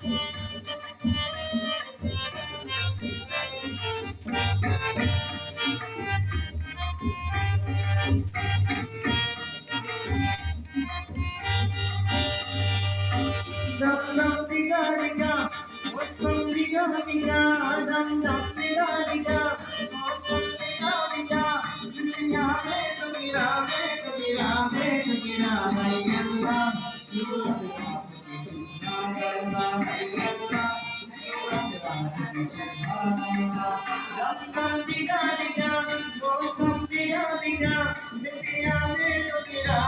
Dum dum diga diga, mosam diga diga, dum dum diga diga, mosam diga diga. Dunia mein kabira hai Allah, Surat Subhanallah hai Allah, Surat Subhanallah. Dum dum diga diga, mosam diga diga, dunia mein kabira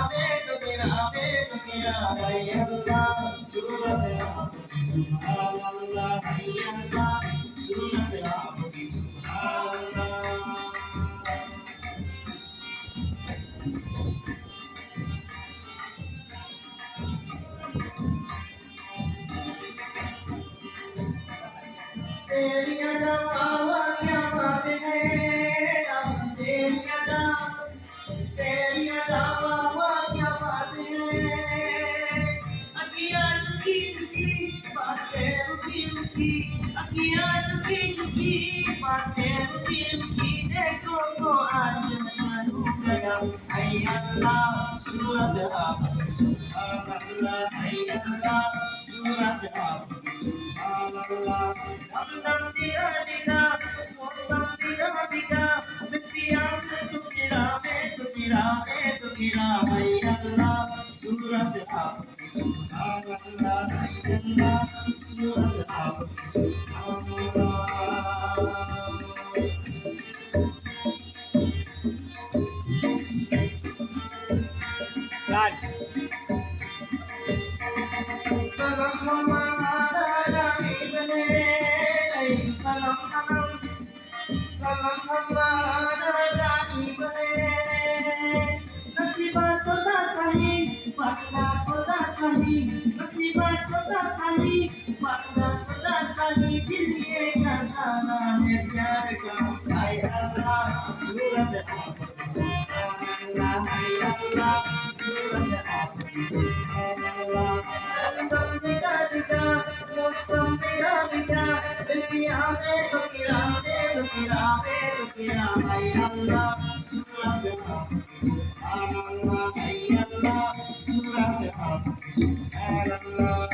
hai Allah, Surat Subhanallah hai Allah, Surat Subhanallah. तेरी अदा बाबा क्या बात है, तेरी अदा बाबा क्या बात है। अखियाँ रुकी रुकी, बातें रुकी रुकी, अखियाँ रुकी रुकी, बातें रुकी रुकी। देखो तो आज मालूम गया, है अल्लाह सूरत आप सुभानअल्लाह, है अल्लाह सूरत आप सुभानअल्लाह। दम दम दिया दिया, मौसम दिया दिया, मिट्टिया में तू गिरा, है अल्लाह सूरत आप सुभानअल्लाह, है अल्लाह सूरत आप सुभानअल्लाह। Salam hamaara ibne, salam hamaara ibne. Nasibat khoda sahi, waqta khoda sahi. Nasibat khoda sahi, waqta khoda sahi. Dil ye gaana hai pyar ka, hai Allah Surat Aap Subhanallah, hai Allah Surat Aap Subhanallah. Dum diga diga, mosam diga diga, dunia mein to gira, hai Allah Surat Aap Subhanallah, hai Allah Surat Aap Subhanallah.